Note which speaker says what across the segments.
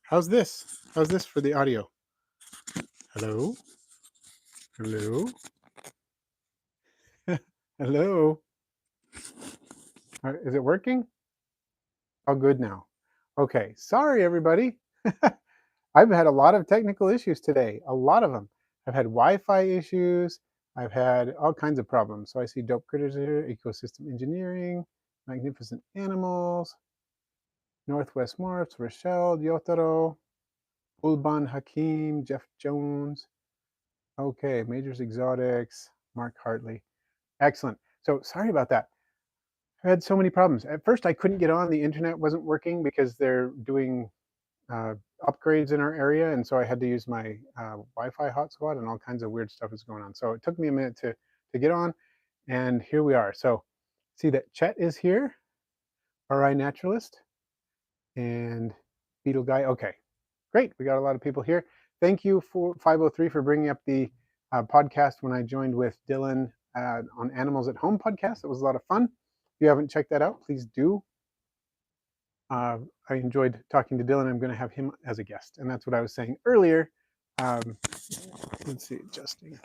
Speaker 1: How's this? How's this for the audio? Hello? Hello? Hello? Is it working? Oh, good now. Okay. Sorry, everybody. I've had a lot of technical issues today. A lot of them. I've had Wi-Fi issues. I've had all kinds of problems. So I see dope critters here, ecosystem engineering, magnificent animals, Northwest Morphs, Rochelle, Yotaro, Ulban Hakim, Jeff Jones. Okay, Majors Exotics, Mark Hartley. Excellent. So sorry about that. I had so many problems. At first, I couldn't get on. The internet wasn't working because they're doing upgrades in our area, and so I had to use my Wi-Fi hotspot, and all kinds of weird stuff is going on. So it took me a minute to get on, and here we are. So see that Chet is here, RI Naturalist, and Beetle Guy. Okay, great. We got a lot of people here. Thank you for 503 for bringing up the podcast when I joined with Dylan on Animals at Home podcast. It was a lot of fun. If you haven't checked that out, please do. I enjoyed talking to Dylan. I'm going to have him as a guest. And that's what I was saying earlier. Let's see, adjusting.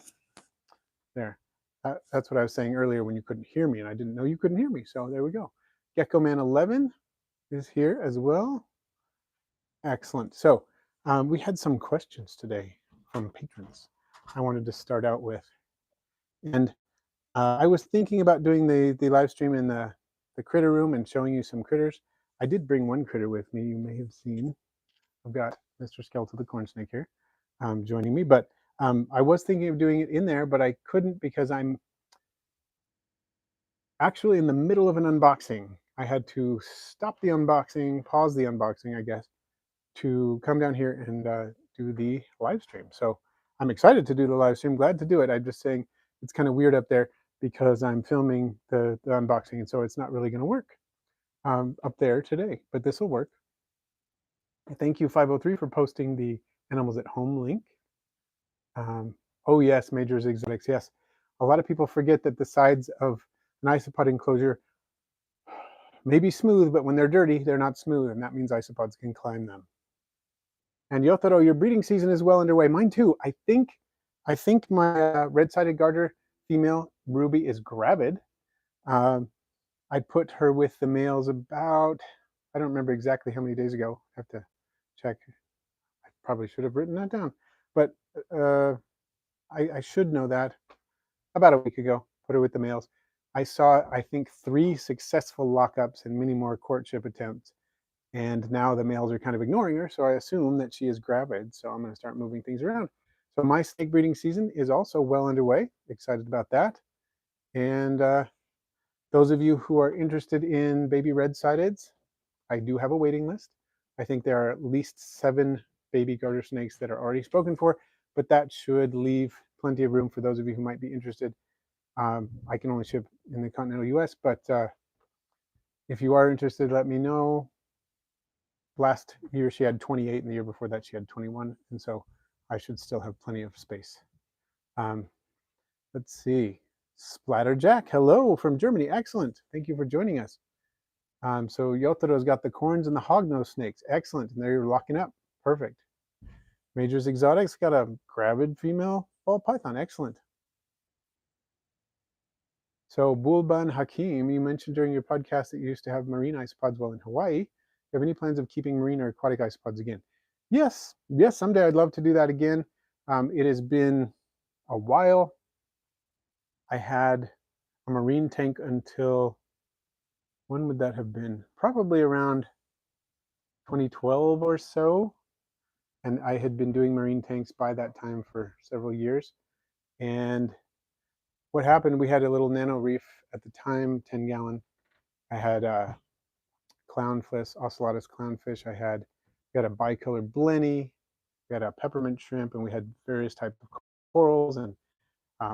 Speaker 1: There. That's what I was saying earlier when you couldn't hear me, and I didn't know you couldn't hear me. So there we go. Gecko Man 11 is here as well. Excellent. So we had some questions today from patrons I wanted to start out with. And I was thinking about doing the live stream in the critter room and showing you some critters. I did bring one critter with me. You may have seen. I've got Mr. Skeletal the corn snake here joining me, but I was thinking of doing it in there, but I couldn't because I'm actually in the middle of an unboxing. I had to stop the unboxing, pause the unboxing, I guess, to come down here and do the live stream. So I'm excited to do the live stream, glad to do it. I'm just saying it's kind of weird up there because I'm filming the unboxing, and so it's not really going to work up there today, but this will work. Thank you, 503, for posting the Animals at Home link. Oh yes, Majors Exotics, yes. A lot of people forget that the sides of an isopod enclosure may be smooth, but when they're dirty, they're not smooth, and that means isopods can climb them. And Yotaro, your breeding season is well underway. Mine too. I think my red-sided garter female Ruby is gravid. I put her with the males about, I don't remember exactly how many days ago. I have to check. I probably should have written that down, but I should know that. About a week ago, put her with the males. I saw, I think, 3 successful lockups and many more courtship attempts. And now the males are kind of ignoring her, so I assume that she is gravid. So I'm going to start moving things around. So my snake breeding season is also well underway. Excited about that. And those of you who are interested in baby red-sideds, I do have a waiting list. I think there are at least 7 baby garter snakes that are already spoken for, but that should leave plenty of room for those of you who might be interested. I can only ship in the continental US, but if you are interested, let me know. Last year she had 28, and the year before that she had 21, and so I should still have plenty of space. Let's see. Splatterjack, hello from Germany. Excellent. Thank you for joining us. So Yotaro's got the corns and the hognose snakes. Excellent. And there you're locking up. Perfect. Majors Exotics got a gravid female ball python. Excellent. So Bulban Hakim, you mentioned during your podcast that you used to have marine isopods while in Hawaii. Do you have any plans of keeping marine or aquatic isopods again? Yes, someday I'd love to do that again. It has been a while. I had a marine tank until, when would that have been? Probably around 2012 or so. And I had been doing marine tanks by that time for several years. And what happened, we had a little nano reef at the time, 10-gallon. I had clownfish, ocellatus clownfish. We had a bicolor blenny. We had a peppermint shrimp, and we had various types of corals and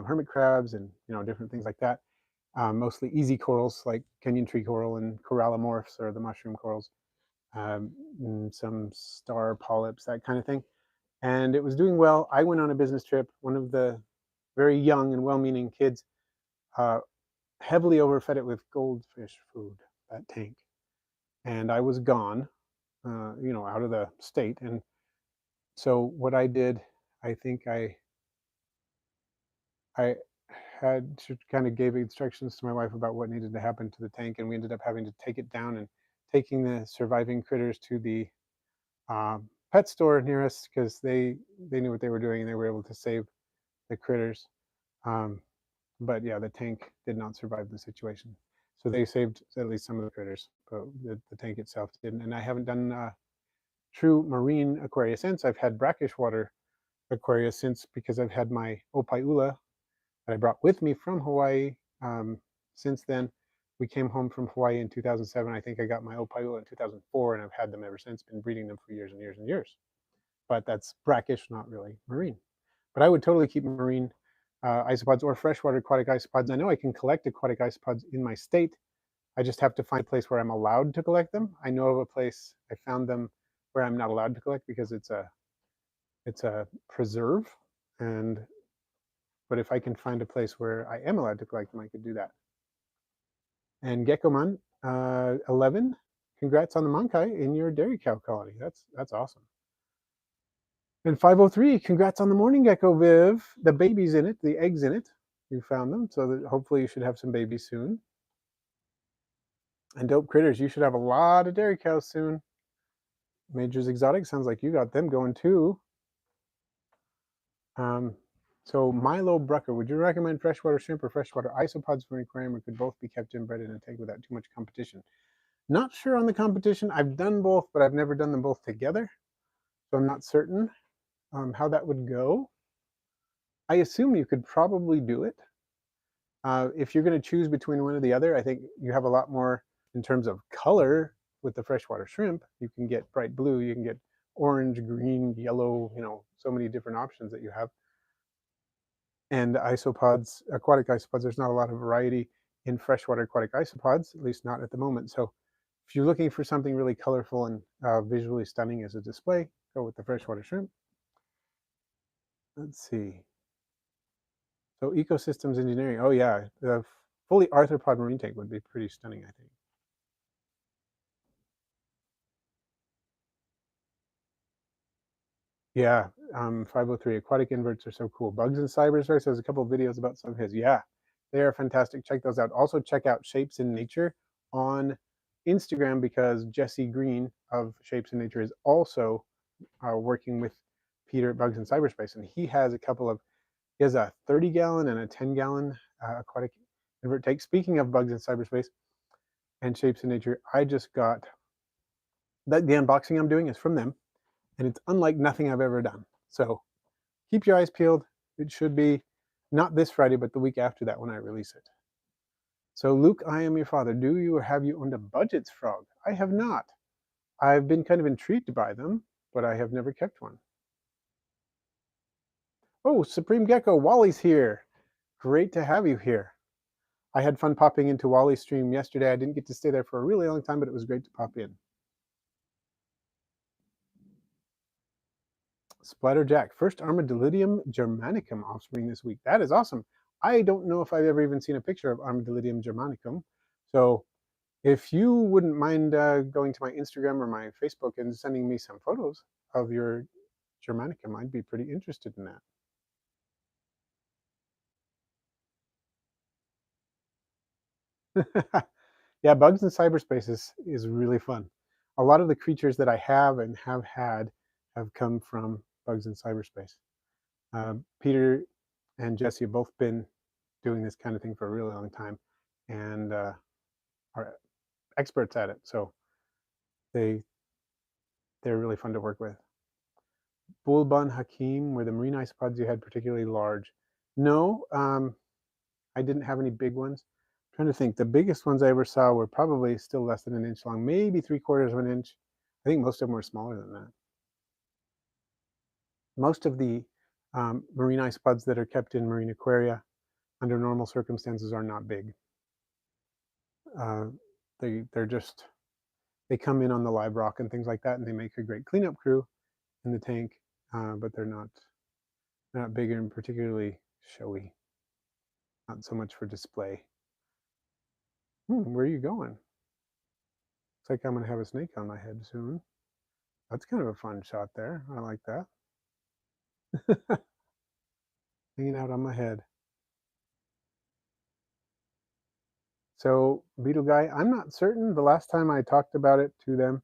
Speaker 1: hermit crabs and different things like that. Mostly easy corals like Kenyan tree coral and corallimorphs, or the mushroom corals. And some star polyps, that kind of thing. And it was doing well. I went on a business trip. One of the very young and well-meaning kids heavily overfed it with goldfish food, that tank. And I was gone out of the state. And so what I did, I think I had to kind of gave instructions to my wife about what needed to happen to the tank, and we ended up having to take it down and taking the surviving critters to the pet store near us because they knew what they were doing and they were able to save the critters. Um, but yeah, the tank did not survive the situation. So they saved at least some of the critters, but the tank itself didn't. And I haven't done true marine aquaria since. I've had brackish water aquaria since because I've had my opaiula that I brought with me from Hawaii. Since then, we came home from Hawaii in 2007. I think I got my opaiula in 2004, and I've had them ever since. Been breeding them for years and years and years. But that's brackish, not really marine. But I would totally keep marine isopods or freshwater aquatic isopods. I know I can collect aquatic isopods in my state. I just have to find a place where I'm allowed to collect them. I know of a place I found them where I'm not allowed to collect because it's a preserve, and but if I can find a place where I am allowed to collect them, I could do that. And Geckoman 11, congrats on the Mankai in your dairy cow colony. That's awesome. And 503, congrats on the morning gecko, Viv. The baby's in it, the eggs in it. You found them, so that hopefully you should have some babies soon. And Dope Critters, you should have a lot of dairy cows soon. Majors Exotic, sounds like you got them going too. So Milo Brucker, would you recommend freshwater shrimp or freshwater isopods for an aquarium, or could both be kept inbred in a tank without too much competition? Not sure on the competition. I've done both, but I've never done them both together. So I'm not certain how that would go. I assume you could probably do it. If you're going to choose between one or the other, I think you have a lot more in terms of color with the freshwater shrimp. You can get bright blue, you can get orange, green, yellow, so many different options that you have. And isopods, aquatic isopods, there's not a lot of variety in freshwater aquatic isopods, at least not at the moment. So if you're looking for something really colorful and visually stunning as a display, go with the freshwater shrimp. Let's see. So ecosystems engineering. Oh yeah, the fully arthropod marine tank would be pretty stunning, I think. Yeah, 503 aquatic inverts are so cool. Bugs in cyberspace. There's a couple of videos about some of his. Yeah, they are fantastic. Check those out. Also check out Shapes in Nature on Instagram because Jesse Green of Shapes in Nature is also working with Peter at Bugs in Cyberspace, and he has a 30-gallon and a 10-gallon aquatic invert tank. Speaking of Bugs in Cyberspace and Shapes in Nature, I just got the unboxing I'm doing is from them, and it's unlike nothing I've ever done. So keep your eyes peeled. It should be not this Friday, but the week after that when I release it. So Luke, I am your father. Do you or have you owned a budgets frog? I have not. I've been kind of intrigued by them, but I have never kept one. Oh, Supreme Gecko, Wally's here. Great to have you here. I had fun popping into Wally's stream yesterday. I didn't get to stay there for a really long time, but it was great to pop in. Splatterjack, first Armadillidium germanicum offspring this week. That is awesome. I don't know if I've ever even seen a picture of Armadillidium germanicum. So if you wouldn't mind going to my Instagram or my Facebook and sending me some photos of your germanicum, I'd be pretty interested in that. Yeah, Bugs in Cyberspace is really fun. A lot of the creatures that I have and have had have come from Bugs in Cyberspace. Peter and Jesse have both been doing this kind of thing for a really long time and are experts at it. So they're really fun to work with. Bulbun Hakim, were the marine isopods you had particularly large? No, I didn't have any big ones. I'm trying to think. The biggest ones I ever saw were probably still less than an inch long, maybe 3/4 of an inch. I think most of them were smaller than that. Most of the marine isopods that are kept in marine aquaria under normal circumstances are not big. They're just, they come in on the live rock and things like that, and they make a great cleanup crew in the tank, but they're not big and particularly showy. Not so much for display. Where are you going? Looks like I'm going to have a snake on my head soon. That's kind of a fun shot there. I like that. Hanging out on my head. So Beetle Guy, I'm not certain. The last time I talked about it to them,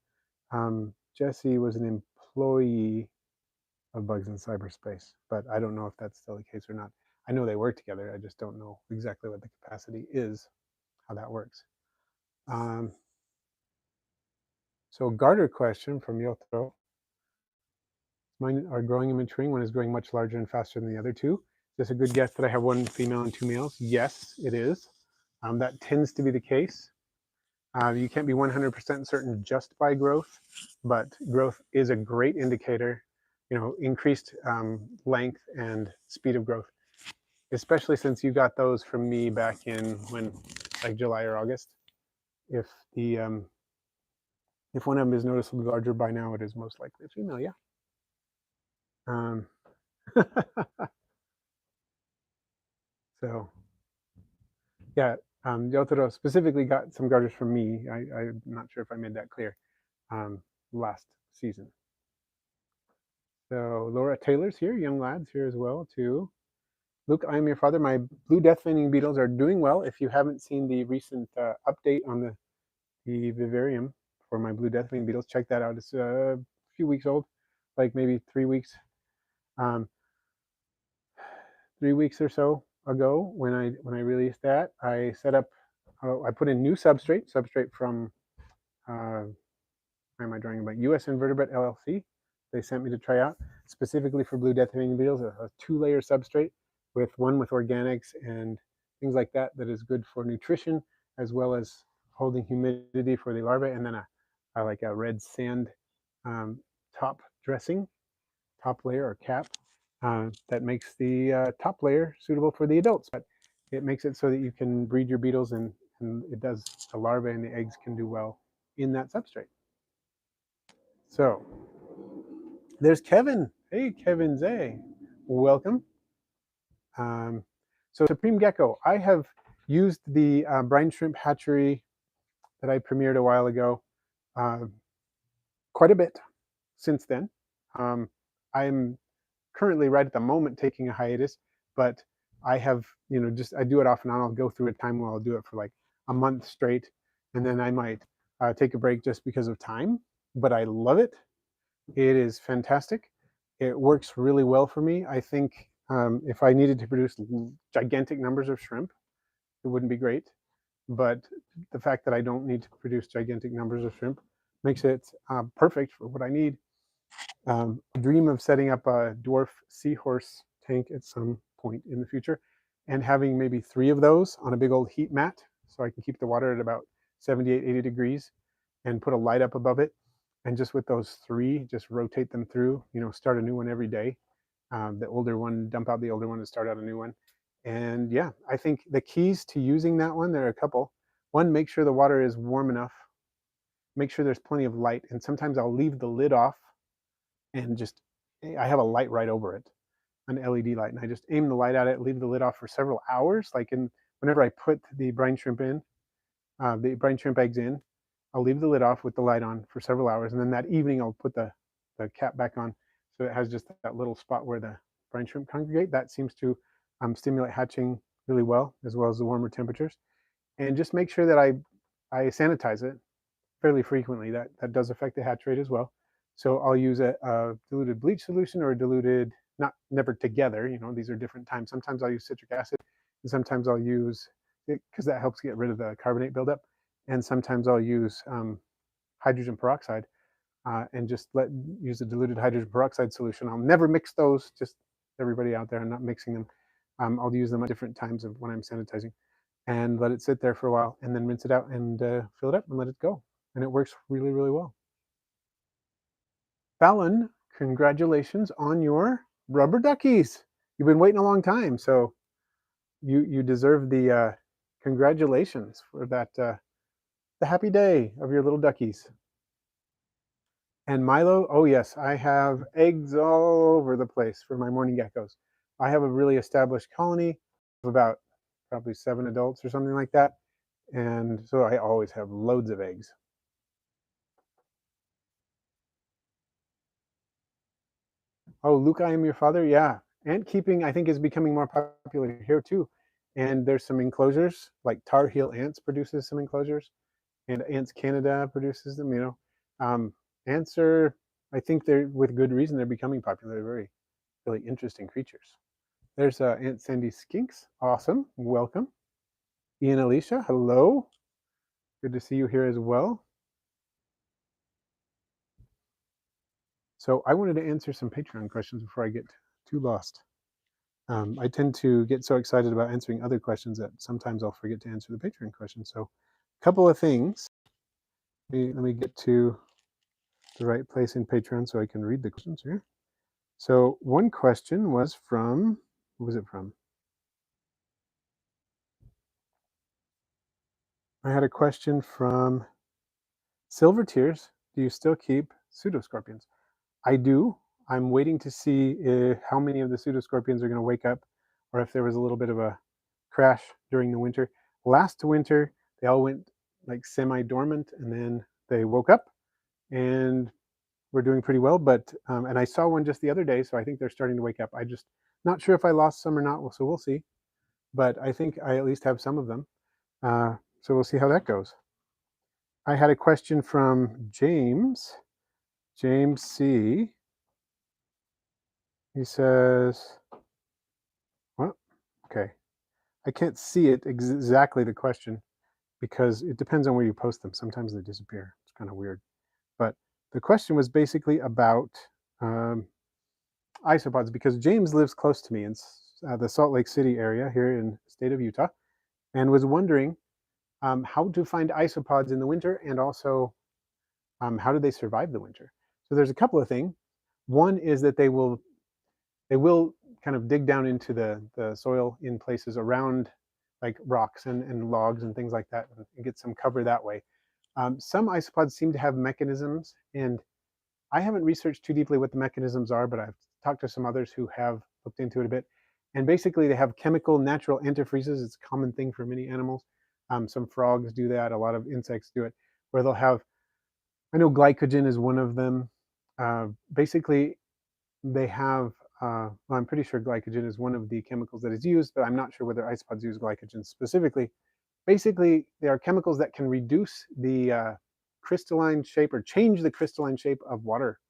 Speaker 1: Jesse was an employee of Bugs in Cyberspace, but I don't know if that's still the case or not. I know they work together. I just don't know exactly what the capacity is, how that works. So garter question from Yotaro. Mine are growing and maturing. One is growing much larger and faster than the other two. Is this a good guess that I have one female and two males? Yes, it is. That tends to be the case. You can't be 100% certain just by growth, but growth is a great indicator. You know, increased length and speed of growth, especially since you got those from me back in when, like July or August. If the if one of them is noticeably larger by now, it is most likely a female. Yeah. So yeah, Yotaro specifically got some garters from me. I'm not sure if I made that clear last season. So Laura Taylor's here, young lads here as well too. Luke, I am your father. My blue death veining beetles are doing well. If you haven't seen the recent update on the vivarium for my blue death veining beetles, check that out. It's a few weeks old, like maybe 3 weeks. 3 weeks or so ago when I released that, I set up, I put in new substrate from, where am I drawing about? US Invertebrate LLC. They sent me to try out specifically for blue death veining beetles, a 2-layer substrate with organics and things like that that is good for nutrition as well as holding humidity for the larvae, and then like a red sand top dressing, top layer or cap that makes the top layer suitable for the adults. But it makes it so that you can breed your beetles, and it does, the larvae and the eggs can do well in that substrate. So there's Kevin. Hey, Kevin Zay. Welcome. So Supreme Gecko, I have used the brine shrimp hatchery that I premiered a while ago quite a bit since then. I'm currently right at the moment taking a hiatus, but I have, you know, just I do it off and on. I'll go through a time where I'll do it for like a month straight, and then I might take a break just because of time. But I love it. It is fantastic. It works really well for me. I think if I needed to produce gigantic numbers of shrimp, it wouldn't be great. But the fact that I don't need to produce gigantic numbers of shrimp makes it perfect for what I need. Dream of setting up a dwarf seahorse tank at some point in the future and having maybe 3 of those on a big old heat mat so I can keep the water at about 78, 80 degrees and put a light up above it. And just with those 3, just rotate them through, you know, start a new one every day. The older one, dump out the older one and start out a new one. And yeah, I think the keys to using that one, there are a couple. One, make sure the water is warm enough. Make sure there's plenty of light. And sometimes I'll leave the lid off and just, I have a light right over it, an LED light, and I just aim the light at it, leave the lid off for several hours. Like whenever I put the brine shrimp in, the brine shrimp eggs in, I'll leave the lid off with the light on for several hours, and then that evening I'll put the cap back on, so it has just that little spot where the brine shrimp congregate. That seems to stimulate hatching really well, as well as the warmer temperatures. And just make sure that I sanitize it fairly frequently. That does affect the hatch rate as well. So I'll use a diluted bleach solution or a diluted, never together. You know, these are different times. Sometimes I'll use citric acid, and sometimes I'll use, because that helps get rid of the carbonate buildup. And sometimes I'll use hydrogen peroxide and just use a diluted hydrogen peroxide solution. I'll never mix those. Just everybody out there, I'm not mixing them. I'll use them at different times of when I'm sanitizing, and let it sit there for a while, and then rinse it out and fill it up and let it go. And it works really, really well. Fallon, congratulations on your rubber duckies. You've been waiting a long time, so you deserve the congratulations for that, the happy day of your little duckies. And Milo, oh yes, I have eggs all over the place for my morning geckos. I have a really established colony of about probably 7 adults or something like that, and so I always have loads of eggs. Oh, Luke, I am your father. Yeah, ant keeping I think is becoming more popular here too. And there's some enclosures like Tar Heel Ants produces some enclosures, and Ants Canada produces them. Ants are, I think they're with good reason they're becoming popular. They're very really interesting creatures. There's Aunt Sandy Skinks. Awesome. Welcome. Ian Alicia. Hello. Good to see you here as well. So I wanted to answer some Patreon questions before I get too lost. I tend to get so excited about answering other questions that sometimes I'll forget to answer the Patreon questions. So a couple of things. Let me get to the right place in Patreon so I can read the questions here. So one question was from, who was it from? I had a question from Silver Tears. Do you still keep pseudoscorpions? I do. I'm waiting to see how many of the pseudoscorpions are going to wake up, or if there was a little bit of a crash during the winter. Last winter, they all went like semi-dormant, and then they woke up, and we're doing pretty well. But and I saw one just the other day, so I think they're starting to wake up. I just not sure if I lost some or not, so we'll see. But I think I at least have some of them. So we'll see how that goes. I had a question from James C. He says, well, okay. I can't see it exactly the question because it depends on where you post them. Sometimes they disappear. It's kind of weird. But the question was basically about isopods because James lives close to me in the Salt Lake City area here in the state of Utah and was wondering how to find isopods in the winter and also how do they survive the winter. So there's a couple of things. One is that they will kind of dig down into the soil in places around like rocks and logs and things like that and get some cover that way. Some isopods seem to have mechanisms, and I haven't researched too deeply what the mechanisms are, but I've talked to some others who have looked into it a bit. And basically they have chemical natural antifreezes. It's a common thing for many animals. Some frogs do that. A lot of insects do it, where they'll have, I know glycogen is one of them. Basically, they have, well, I'm pretty sure glycogen is one of the chemicals that is used, but I'm not sure whether isopods use glycogen specifically. Basically, they are chemicals that can reduce the crystalline shape or change the crystalline shape of water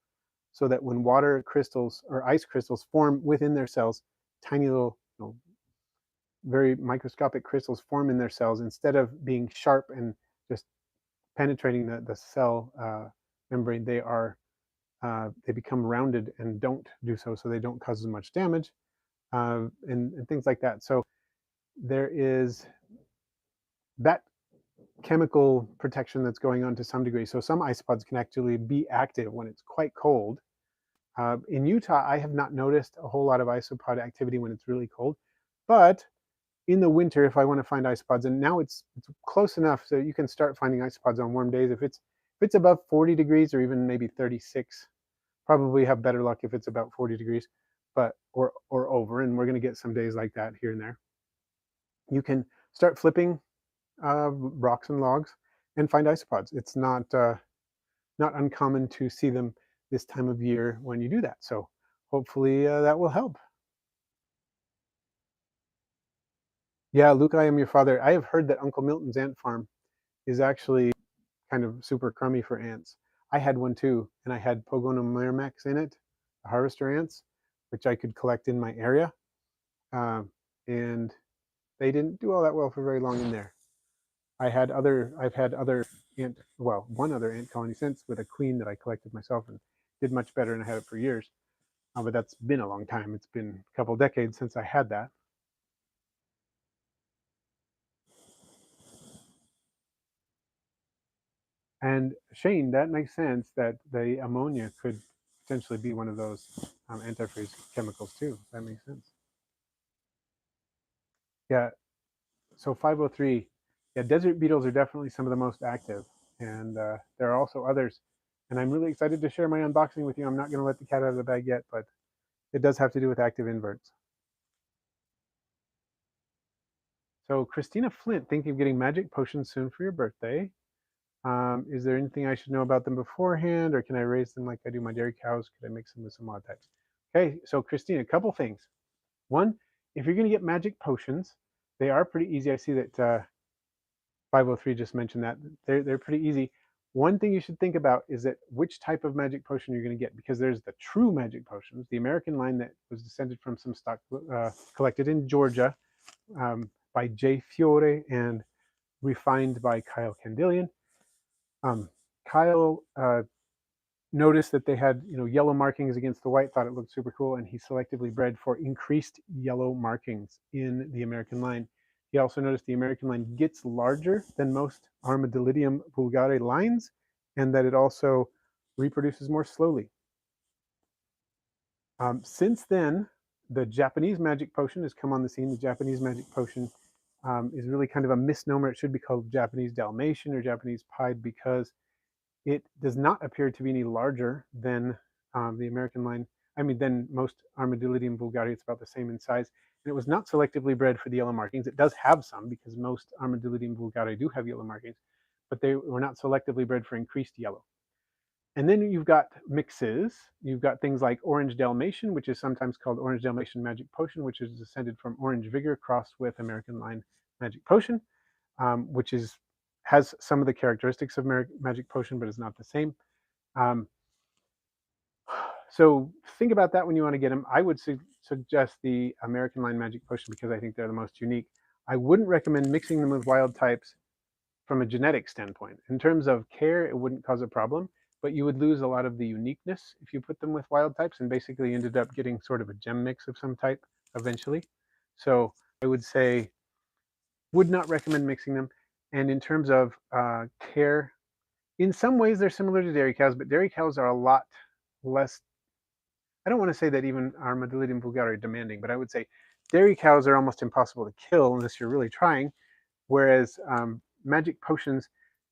Speaker 1: so that when water crystals or ice crystals form within their cells, tiny little, very microscopic crystals form in their cells, instead of being sharp and just penetrating the cell membrane, they become rounded and don't do so they don't cause as much damage and things like that. So there is that chemical protection that's going on to some degree. So some isopods can actually be active when it's quite cold. In Utah, I have not noticed a whole lot of isopod activity when it's really cold, but in the winter, if I want to find isopods, and now it's close enough so you can start finding isopods on warm days. If it's above 40 degrees or even maybe 36, probably have better luck if it's about 40 degrees, but or over. And we're going to get some days like that here and there. You can start flipping rocks and logs and find isopods. It's not uncommon to see them this time of year when you do that. So hopefully that will help. Yeah, Luke, I am your father. I have heard that Uncle Milton's ant farm is actually kind of super crummy for ants. I had one too, and I had Pogonomyrmex in it, the harvester ants, which I could collect in my area. And they didn't do all that well for very long in there. I've had other ant, well, one other ant colony since with a queen that I collected myself and did much better, and I had it for years. But that's been a long time. It's been a couple decades since I had that. And Shane, that makes sense that the ammonia could potentially be one of those antifreeze chemicals too. That makes sense. Yeah. So 503, yeah, desert beetles are definitely some of the most active, and there are also others. And I'm really excited to share my unboxing with you. I'm not going to let the cat out of the bag yet, but it does have to do with active inverts. So Christina Flint, thinking of getting magic potions soon for your birthday. Is there anything I should know about them beforehand, or can I raise them like I do my dairy cows? Could I mix them with some odd types? Okay, so Christine, a couple things. One, if you're going to get magic potions, they are pretty easy. I see that 503 just mentioned that. They're pretty easy. One thing you should think about is that which type of magic potion you're going to get, because there's the true magic potions, the American line that was descended from some stock collected in Georgia by J. Fiore and refined by Kyle Candelian. Kyle noticed that they had yellow markings against the white, thought it looked super cool, and he selectively bred for increased yellow markings in the American line. He also noticed the American line gets larger than most Armadillidium vulgare lines, and that it also reproduces more slowly. Since then, the Japanese magic potion has come on the scene. The Japanese magic potion is really kind of a misnomer. It should be called Japanese Dalmatian or Japanese Pied, because it does not appear to be any larger than the American line. I mean, than most Armadillidium vulgare. It's about the same in size. And it was not selectively bred for the yellow markings. It does have some, because most Armadillidium vulgare do have yellow markings, but they were not selectively bred for increased yellow. And then you've got mixes. You've got things like Orange Dalmatian, which is sometimes called Orange Dalmatian Magic Potion, which is descended from Orange Vigor crossed with American Line Magic Potion, which has some of the characteristics of Magic Potion, but is not the same. So think about that when you want to get them. I would suggest the American Line Magic Potion because I think they're the most unique. I wouldn't recommend mixing them with wild types from a genetic standpoint. In terms of care, it wouldn't cause a problem, but you would lose a lot of the uniqueness if you put them with wild types, and basically ended up getting sort of a gem mix of some type eventually. So I would say, would not recommend mixing them. And in terms of care, in some ways they're similar to dairy cows, but dairy cows are a lot less. I don't want to say that even Armadillidium vulgare are demanding, but I would say dairy cows are almost impossible to kill unless you're really trying, whereas magic potions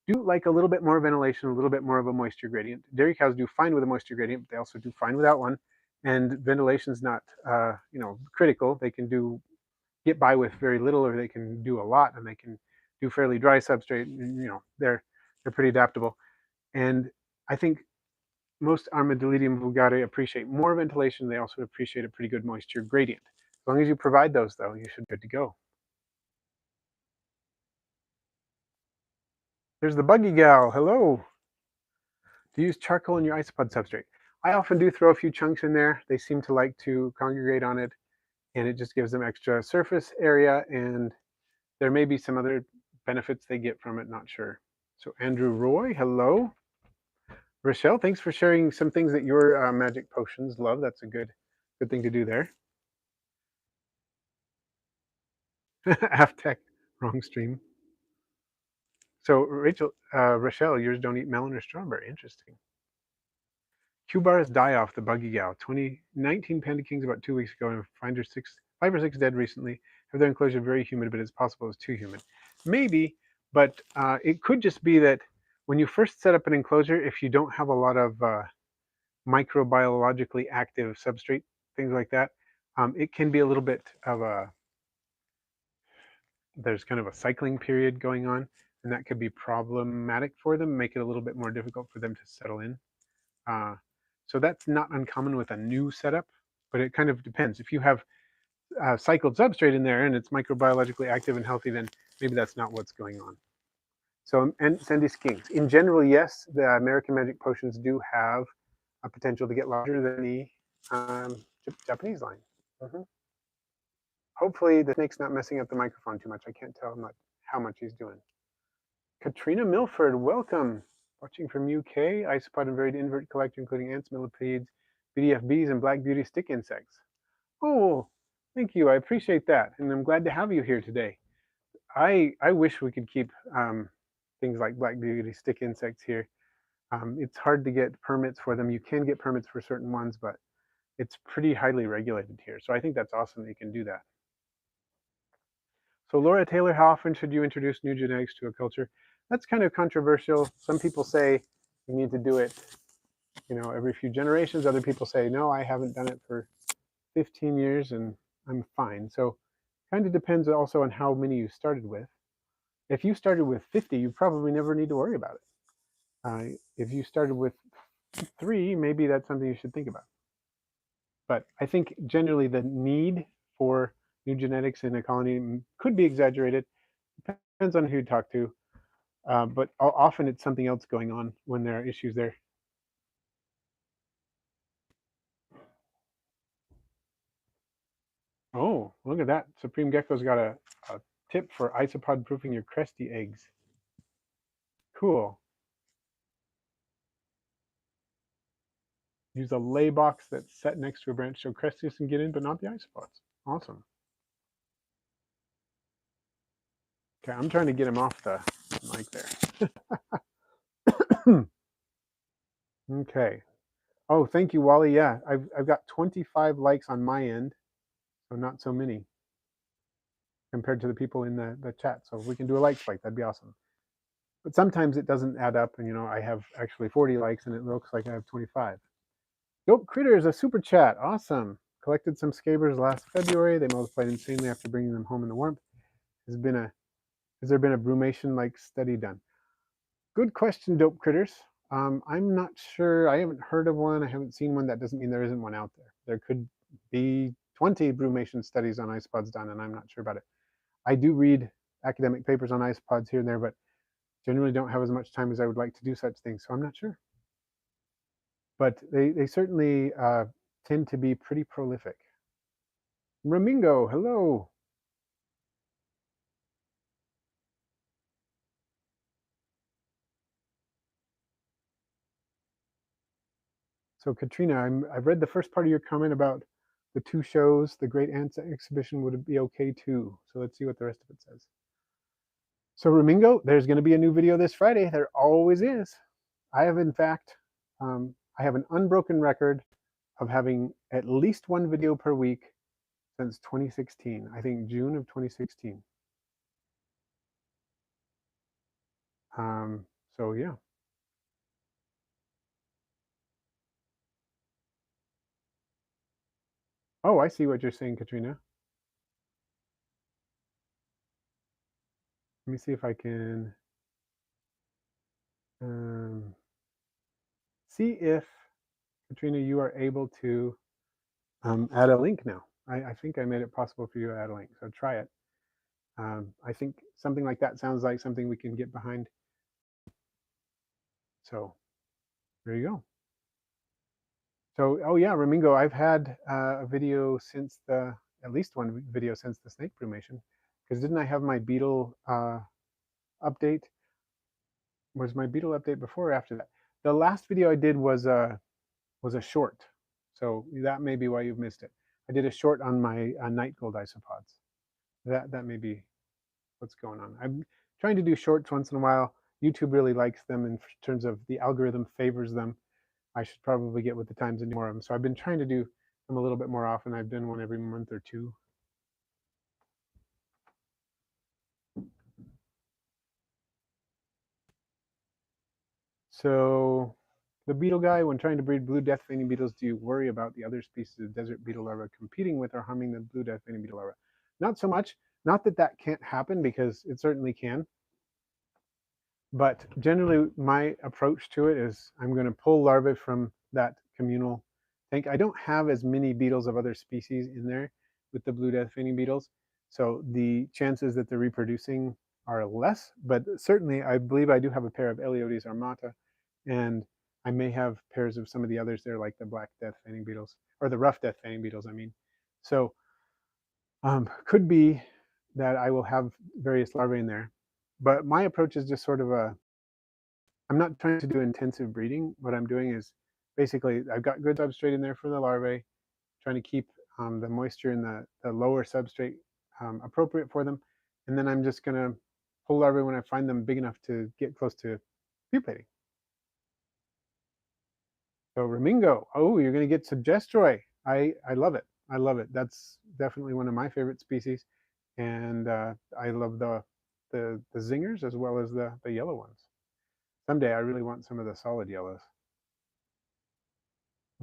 Speaker 1: do like a little bit more ventilation, a little bit more of a moisture gradient. Dairy cows do fine with a moisture gradient, but they also do fine without one. And ventilation is not, critical. They can get by with very little, or they can do a lot, and they can do fairly dry substrate. They're pretty adaptable. And I think most Armadillidium vulgare appreciate more ventilation. They also appreciate a pretty good moisture gradient. As long as you provide those, though, you should be good to go. There's the buggy gal. Hello. Do you use charcoal in your isopod substrate? I often do throw a few chunks in there. They seem to like to congregate on it, and it just gives them extra surface area, and there may be some other benefits they get from it, not sure. So Andrew Roy, hello. Rochelle, thanks for sharing some things that your magic potions love. That's a good thing to do there. Aftech, wrong stream. So Rochelle, yours don't eat melon or strawberry. Interesting. Q-bars die off the buggy gal. 2019 Panda Kings about 2 weeks ago, and five or six dead recently. Have their enclosure very humid, but it's possible it's too humid. Maybe, but it could just be that when you first set up an enclosure, if you don't have a lot of microbiologically active substrate, things like that, it can be a little bit of there's kind of a cycling period going on, and that could be problematic for them, make it a little bit more difficult for them to settle in. So that's not uncommon with a new setup, but it kind of depends. If you have cycled substrate in there and it's microbiologically active and healthy, then maybe that's not what's going on. So, and Sandy Skinks. In general, yes, the American Magic Potions do have a potential to get larger than the Japanese line. Hopefully the snake's not messing up the microphone too much. I can't tell how much he's doing. Katrina Milford, welcome. Watching from UK, isopod and varied invert collector, including ants, millipedes, BDFBs, and black beauty stick insects. Oh, thank you. I appreciate that. And I'm glad to have you here today. I wish we could keep things like black beauty stick insects here. It's hard to get permits for them. You can get permits for certain ones, but it's pretty highly regulated here. So I think that's awesome that you can do that. So Laura Taylor, how often should you introduce new genetics to a culture? That's kind of controversial. Some people say you need to do it, every few generations. Other people say, no, I haven't done it for 15 years and I'm fine. So kind of depends also on how many you started with. If you started with 50, you probably never need to worry about it. If you started with 3, maybe that's something you should think about. But I think generally the need for new genetics in a colony could be exaggerated. Depends on who you talk to. But often it's something else going on when there are issues there. Oh, look at that. Supreme Gecko's got a tip for isopod proofing your cresty eggs. Cool. Use a lay box that's set next to a branch so cresties can get in, but not the isopods. Awesome. Okay, I'm trying to get him off the mic there. Okay. Oh, thank you, Wally. Yeah, I've got 25 likes on my end, so not so many compared to the people in the chat. So if we can do a like spike, that'd be awesome. But sometimes it doesn't add up, and I have actually 40 likes, and it looks like I have 25. Dope Critters, a super chat. Awesome. Collected some scabers last February. They multiplied insanely after bringing them home in the warmth. Has there been a brumation-like study done? Good question, Dope Critters. I'm not sure. I haven't heard of one. I haven't seen one. That doesn't mean there isn't one out there. There could be 20 brumation studies on isopods done, and I'm not sure about it. I do read academic papers on isopods here and there, but generally don't have as much time as I would like to do such things, so I'm not sure. But they certainly tend to be pretty prolific. Ramingo, hello. So Katrina, I've read the first part of your comment about the 2 shows. The Great Ants exhibition would be okay too. So let's see what the rest of it says. So Ramingo, there's going to be a new video this Friday. There always is. I have, in fact, I have an unbroken record of having at least one video per week since 2016. I think June of 2016. So yeah. Oh, I see what you're saying, Katrina. Let me see if I can see if, Katrina, you are able to add a link now. I think I made it possible for you to add a link, so try it. I think something like that sounds like something we can get behind. So there you go. So, oh yeah, Ramingo, I've had a video since at least one video since the snake brumation, because didn't I have my beetle update? Was my beetle update before or after that? The last video I did was a short, so that may be why you've missed it. I did a short on my night gold isopods. That may be what's going on. I'm trying to do shorts once in a while. YouTube really likes them in terms of the algorithm favors them. I should probably get with the times and do more of them. So I've been trying to do them a little bit more often. I've done one every month or two. So the beetle guy, when trying to breed blue death veining beetles, do you worry about the other species of desert beetle larvae competing with or harming the blue death veining beetle larvae? Not so much. Not that that can't happen, because it certainly can. But generally, my approach to it is I'm going to pull larvae from that communal tank. I don't have as many beetles of other species in there with the blue death veining beetles, so the chances that they're reproducing are less. But certainly, I believe I do have a pair of Eleodes armata, and I may have pairs of some of the others there, like the black death veining beetles, or the rough death veining beetles, I mean. So could be that I will have various larvae in there. But my approach is just sort of I'm not trying to do intensive breeding. What I'm doing is basically I've got good substrate in there for the larvae, trying to keep the moisture in the lower substrate appropriate for them. And then I'm just going to pull larvae when I find them big enough to get close to pupating. So Ramingo, oh, you're going to get Subgestroy. I love it. I love it. That's definitely one of my favorite species. And I love the zingers as well as the yellow ones. Someday I really want some of the solid yellows.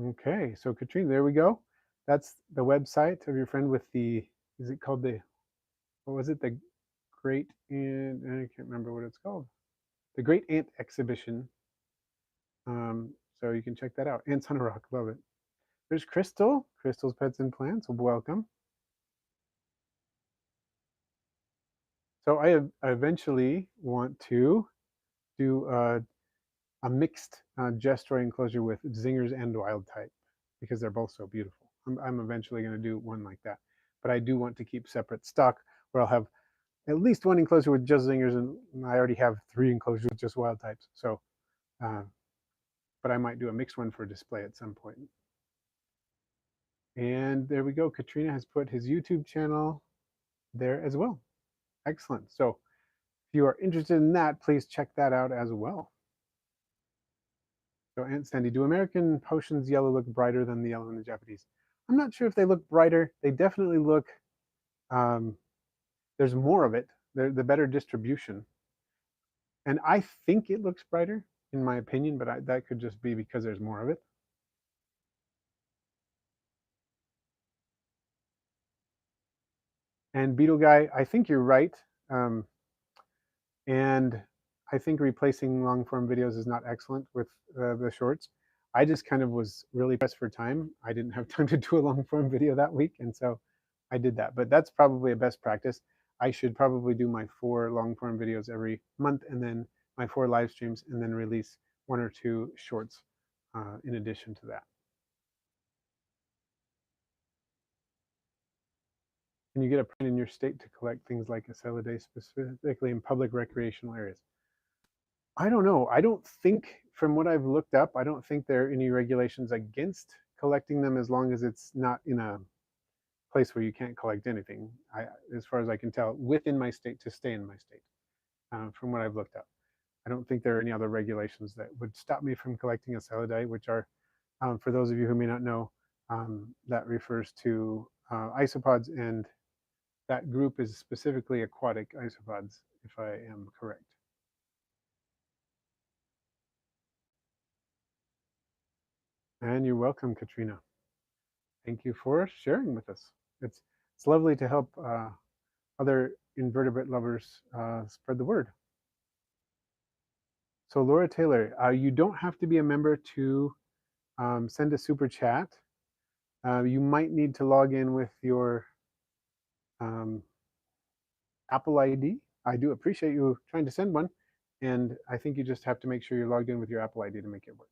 Speaker 1: Okay, so Katrina, there we go. That's the website of your friend with the, is it called the, what was it? The Great Ant, I can't remember what it's called. The Great Ant Exhibition. So you can check that out. Ants on a Rock, love it. There's Crystal. Crystal's Pets and Plants. Welcome. So I eventually want to do a mixed gestoy enclosure with zingers and wild type because they're both so beautiful. I'm eventually going to do one like that. But I do want to keep separate stock where I'll have at least one enclosure with just zingers, and I already have 3 enclosures with just wild types. So, but I might do a mixed one for display at some point. And there we go. Katrina has put his YouTube channel there as well. Excellent. So if you are interested in that, please check that out as well. So Aunt Sandy, do American potions yellow look brighter than the yellow in the Japanese? I'm not sure if they look brighter. They definitely look, there's more of it. They're the better distribution. And I think it looks brighter, in my opinion, but that could just be because there's more of it. And Beetle Guy, I think you're right. And I think replacing long form videos is not excellent with the shorts. I just kind of was really pressed for time. I didn't have time to do a long form video that week, and so I did that. But that's probably a best practice. I should probably do my 4 long form videos every month, and then my 4 live streams, and then release 1 or 2 shorts in addition to that. Can you get a permit in your state to collect things like Acelidae specifically in public recreational areas? I don't know. I don't think, from what I've looked up, I don't think there are any regulations against collecting them as long as it's not in a place where you can't collect anything. As far as I can tell, within my state, to stay in my state, from what I've looked up. I don't think there are any other regulations that would stop me from collecting Acelidae, which are, for those of you who may not know, that refers to isopods, and that group is specifically aquatic isopods, if I am correct. And you're welcome, Katrina. Thank you for sharing with us. It's lovely to help other invertebrate lovers spread the word. So Laura Taylor, you don't have to be a member to send a super chat. You might need to log in with your Apple ID. I do appreciate you trying to send one, and I think you just have to make sure you're logged in with your Apple ID to make it work.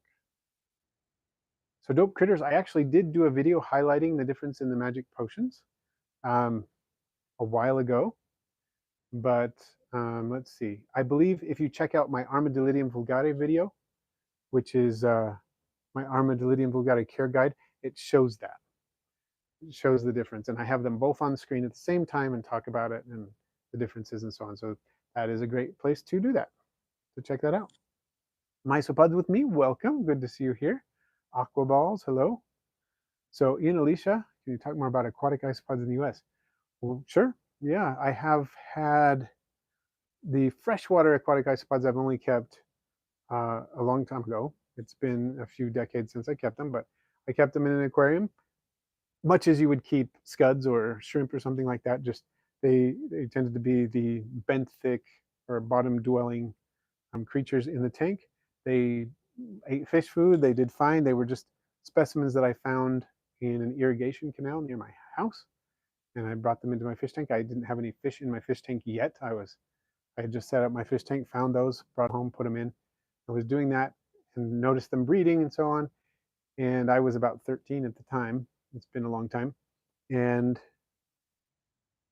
Speaker 1: So Dope Critters, I actually did do a video highlighting the difference in the magic potions a while ago, but let's see. I believe if you check out my Armadillidium vulgare video, which is my Armadillidium vulgare care guide, it shows that. It shows the difference, and I have them both on the screen at the same time and talk about it and the differences and so on. So that is a great place to do that. So check that out. Mysopods with me, welcome. Good to see you here. Aquaballs, hello. So Ian Alicia, can you talk more about aquatic isopods in the US? Well, sure. Yeah, I have had the freshwater aquatic isopods. I've only kept a long time ago. It's been a few decades since I kept them, but I kept them in an aquarium, much as you would keep scuds or shrimp or something like that. Just they tended to be the benthic or bottom dwelling creatures in the tank. They ate fish food. They did fine. They were just specimens that I found in an irrigation canal near my house, and I brought them into my fish tank. I didn't have any fish in my fish tank yet. I had just set up my fish tank, found those, brought home, put them in. I was doing that and noticed them breeding and so on. And I was about 13 at the time. It's been a long time. And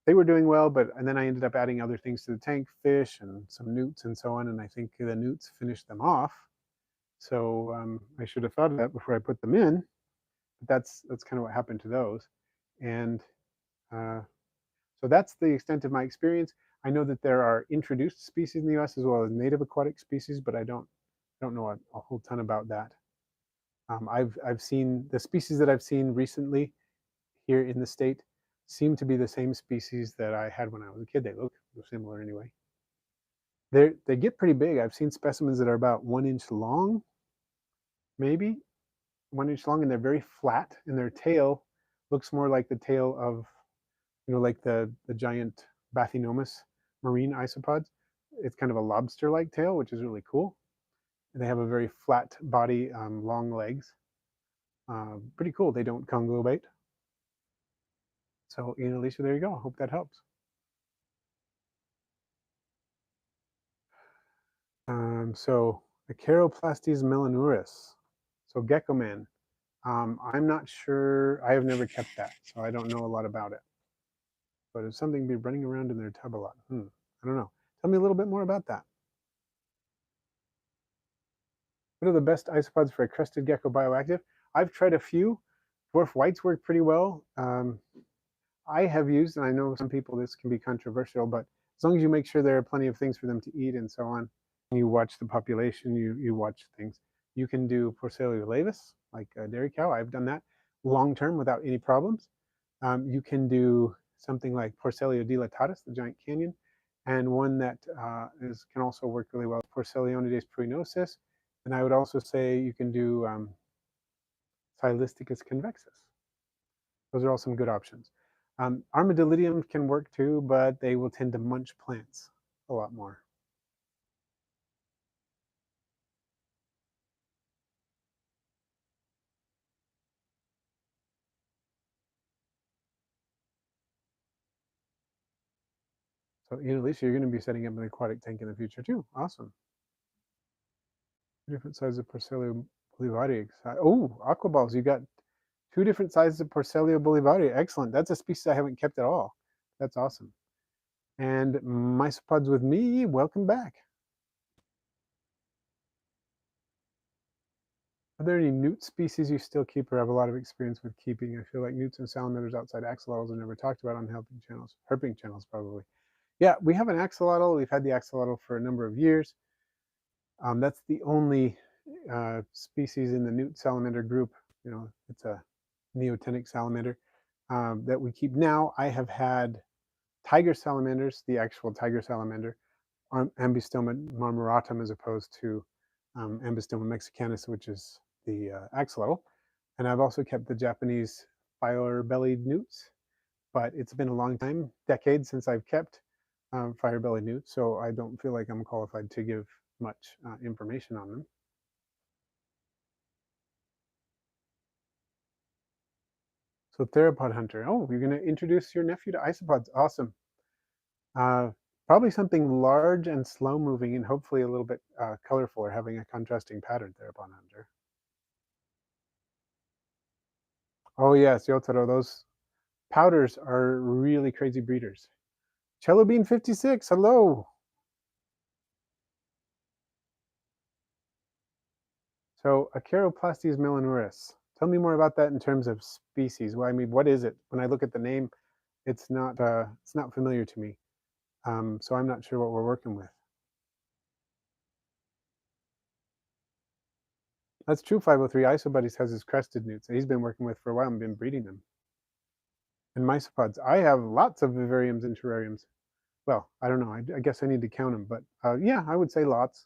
Speaker 1: they were doing well, and then I ended up adding other things to the tank, fish and some newts and so on. And I think the newts finished them off. So I should have thought of that before I put them in. But that's kind of what happened to those. And so that's the extent of my experience. I know that there are introduced species in the US as well as native aquatic species, but I don't know a whole ton about that. I've seen the species that I've seen recently here in the state seem to be the same species that I had when I was a kid. They look similar anyway. They get pretty big. I've seen specimens that are about 1 inch long, maybe 1 inch long, and they're very flat, and their tail looks more like the tail of, like the giant Bathynomus marine isopods. It's kind of a lobster-like tail, which is really cool. And they have a very flat body, long legs. Pretty cool. They don't conglobate. So, Alicia, there you go. I hope that helps. So, the Acaroplastes melanuris. So, Gecko Man. I'm not sure. I have never kept that, so I don't know a lot about it. But it's something to be running around in their tub a lot. I don't know. Tell me a little bit more about that. What are the best isopods for a crested gecko bioactive? I've tried a few. Dwarf whites work pretty well. I have used, and I know some people this can be controversial, but as long as you make sure there are plenty of things for them to eat and so on, you watch the population, you watch things. You can do Porcellio laevis, like a dairy cow. I've done that long term without any problems. You can do something like Porcellio dilatatus, the giant canyon, and one that can also work really well, Porcellionides pruinosis. And I would also say you can do Stylisticus convexus. Those are all some good options. Armadillidium can work too, but they will tend to munch plants a lot more. So, Alicia, you're going to be setting up an aquatic tank in the future too. Awesome. Different sizes of Porcellio bolivarii. Oh, aquaballs. You got 2 different sizes of Porcellio bolivarii. Excellent. That's a species I haven't kept at all. That's awesome. And Mysopods with me, welcome back. Are there any newt species you still keep or have a lot of experience with keeping? I feel like newts and salamanders outside axolotls are never talked about on helping channels. Herping channels, probably. Yeah, we have an axolotl. We've had the axolotl for a number of years. That's the only species in the newt salamander group. You know, it's a neotenic salamander that we keep now. I have had tiger salamanders, the actual tiger salamander, Ambystoma marmoratum, as opposed to Ambystoma mexicanus, which is the axolotl. And I've also kept the Japanese fire-bellied newts, but it's been a long time, decades, since I've kept fire-bellied newts, so I don't feel like I'm qualified to give much information on them. So theropod hunter. Oh, you're going to introduce your nephew to isopods. Awesome. Uh, Probably something large and slow moving and hopefully a little bit colorful or having a contrasting pattern, theropod hunter. Oh yes, Yotaro, those powders are really crazy breeders. Cello Bean 56, hello. So Acaroplastes melanuris. Tell me more about that in terms of species. Well, I mean, what is it? When I look at the name, it's not familiar to me. So I'm not sure what we're working with. That's true. 503 Isobuddies has his crested newts that he's been working with for a while and been breeding them. And mysopods. I have lots of vivariums and terrariums. Well, I don't know. I guess I need to count them, but yeah, I would say lots.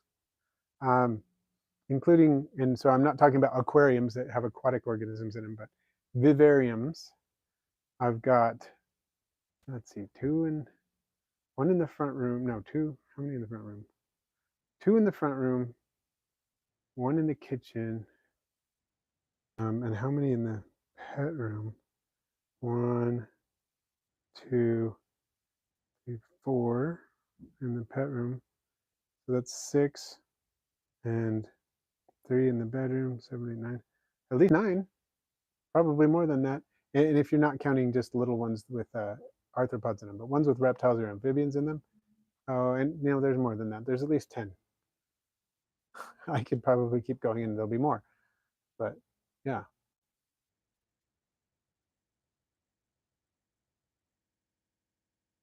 Speaker 1: Including, and so I'm not talking about aquariums that have aquatic organisms in them, but vivariums. I've got, let's see, 1 in the front room. No, 2. How many in the front room? 2 in the front room, 1 in the kitchen, and how many in the pet room? 1, 2, 3, 4 in the pet room. So that's 6, and 3 in the bedroom. 7, 8, 9. At least 9. Probably more than that. And if you're not counting just little ones with arthropods in them, but ones with reptiles or amphibians in them. Oh, and you know, there's more than that. There's at least 10. I could probably keep going and there'll be more. But yeah.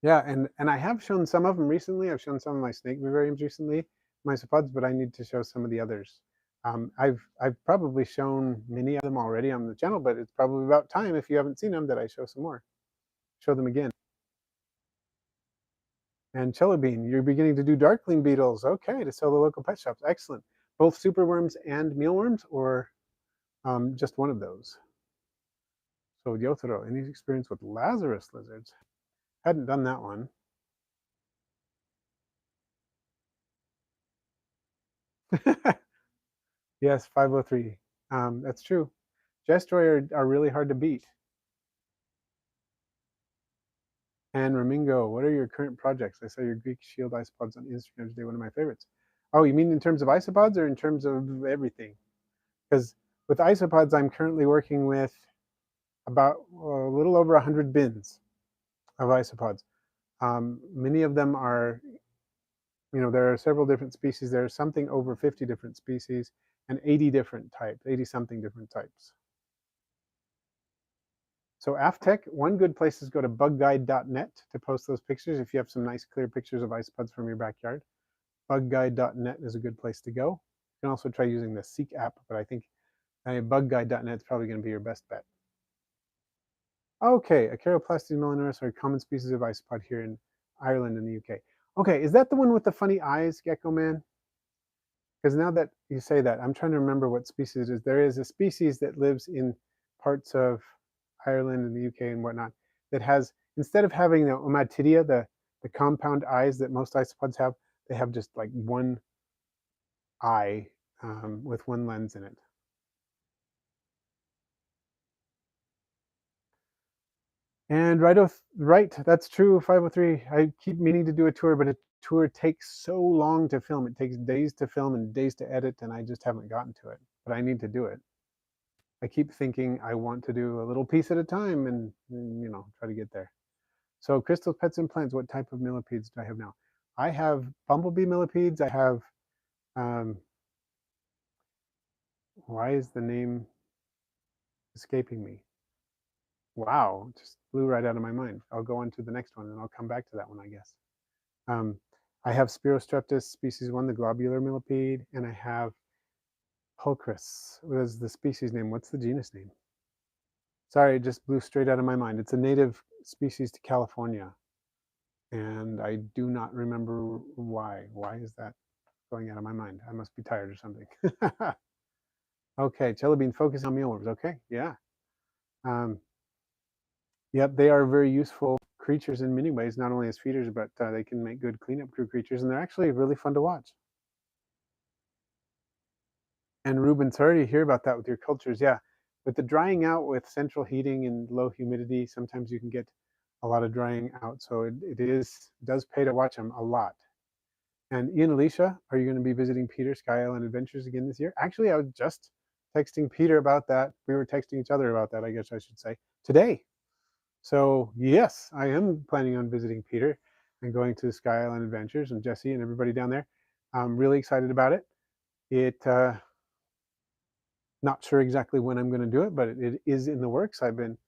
Speaker 1: Yeah, and I have shown some of them recently. I've shown some of my snake vivariums recently, my isopods, but I need to show some of the others. I've probably shown many of them already on the channel, but it's probably about time, if you haven't seen them, that I show some more. Show them again. And Cello Bean, you're beginning to do darkling beetles. Okay, to sell the local pet shops. Excellent. Both superworms and mealworms, or just one of those? So Yotaro, any experience with Lazarus lizards? Hadn't done that one. Yes, 503. That's true. Gestroy are really hard to beat. And Ramingo, what are your current projects? I saw your Greek shield isopods on Instagram today, one of my favorites. Oh, you mean in terms of isopods or in terms of everything? Because with isopods, I'm currently working with about a little over 100 bins of isopods. Many of them are, there are several different species. There's something over 50 different species and 80 different types, 80 something different types. So Aftech, one good place is go to bugguide.net to post those pictures if you have some nice clear pictures of isopods from your backyard. Bugguide.net is a good place to go. You can also try using the Seek app, but I think bugguide.net is probably going to be your best bet. Okay, Acaroplastes melanoris are a common species of isopod here in Ireland and the UK. Okay, is that the one with the funny eyes, Gecko Man? Because now that you say that, I'm trying to remember what species it is. There is a species that lives in parts of Ireland and the UK and whatnot that has, instead of having the omatidia, the compound eyes that most isopods have, they have just like one eye with one lens in it. And right, that's true, 503. I keep meaning to do a tour, but a tour takes so long to film. It takes days to film and days to edit, and I just haven't gotten to it. But I need to do it. I keep thinking I want to do a little piece at a time and try to get there. So crystals, pets, and plants, what type of millipedes do I have now? I have bumblebee millipedes. I have, why is the name escaping me? Wow, just blew right out of my mind. I'll go on to the next one and I'll come back to that one, I guess. I have Spirostreptus species 1, the globular millipede, and I have Pulchris. What is the species name? What's the genus name? Sorry, it just blew straight out of my mind. It's a native species to California, and I do not remember why. Why is that going out of my mind? I must be tired or something. Okay, Jelly Bean, focus on mealworms. Okay, yeah. Yep, they are very useful creatures in many ways, not only as feeders, but they can make good cleanup crew creatures, and they're actually really fun to watch. And Ruben, sorry to hear about that with your cultures. Yeah, with the drying out with central heating and low humidity, sometimes you can get a lot of drying out. So it does pay to watch them a lot. And Ian, Alicia, are you going to be visiting Peter Sky Island Adventures again this year? Actually, I was just texting Peter about that. We were texting each other about that, I guess I should say, today. So yes, I am planning on visiting Peter and going to Sky Island Adventures and Jesse and everybody down there. I'm really excited about it. Not sure exactly when I'm going to do it, but it is in the works. I've been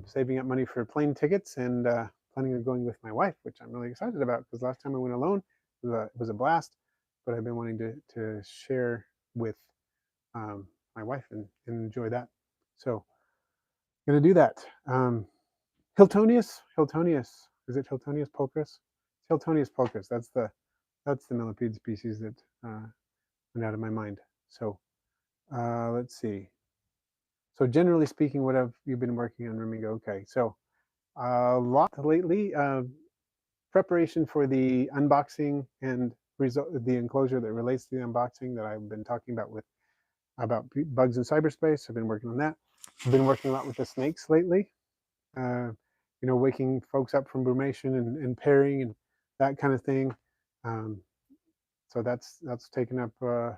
Speaker 1: saving up money for plane tickets and planning on going with my wife, which I'm really excited about because last time I went alone, it was a blast, but I've been wanting to share with my wife and enjoy that. So I'm going to do that. Hiltonius, is it Hiltonius pulchris? It's Hiltonius pulchris. That's the millipede species that went out of my mind. So let's see. So generally speaking, what have you been working on, Remigo? Okay, so a lot lately. Preparation for the unboxing and the enclosure that relates to the unboxing that I've been talking about about bugs in cyberspace. I've been working on that. I've been working a lot with the snakes lately. Waking folks up from brumation and pairing and that kind of thing. So that's taken up some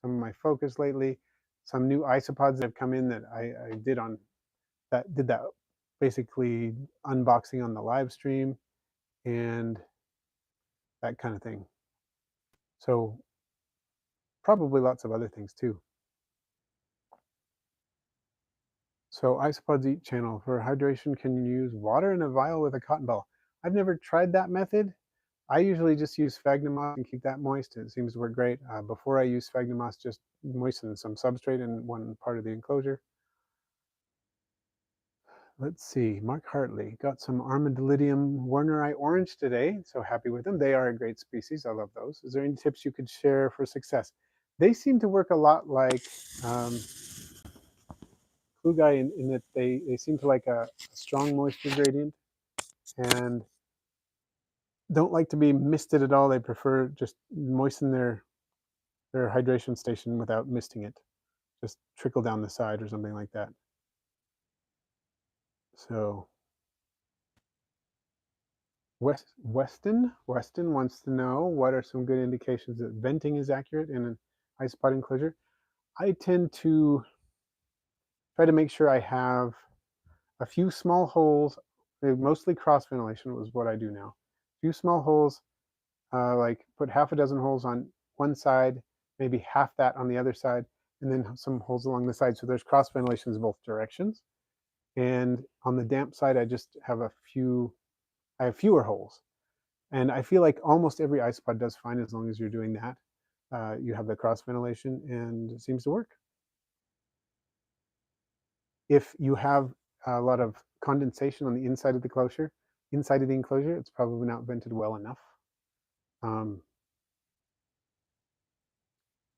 Speaker 1: of my focus lately. Some new isopods that have come in that I did that basically unboxing on the live stream and that kind of thing. So probably lots of other things too. So isopods eat channel. For hydration, can you use water in a vial with a cotton ball? I've never tried that method. I usually just use sphagnum moss and keep that moist. It seems to work great. Before I use sphagnum moss, just moisten some substrate in one part of the enclosure. Let's see, Mark Hartley got some Armadillidium Warneri orange today. So happy with them. They are a great species. I love those. Is there any tips you could share for success? They seem to work a lot like Klugai in that they seem to like a strong moisture gradient and don't like to be misted at all. They prefer just moisten their hydration station without misting it. just trickle down the side or something like that. So Weston wants to know, what are some good indications that venting is accurate in an isopod enclosure? I tend to try to make sure I have a few small holes, mostly cross ventilation was what I do now. A few small holes, like put half a dozen holes on one side, maybe half that on the other side, and then some holes along the side. So there's cross ventilations in both directions. And on the damp side, I just have I have fewer holes. And I feel like almost every isopod does fine as long as you're doing that. You have the cross ventilation and it seems to work. If you have a lot of condensation on the inside of the enclosure, it's probably not vented well enough.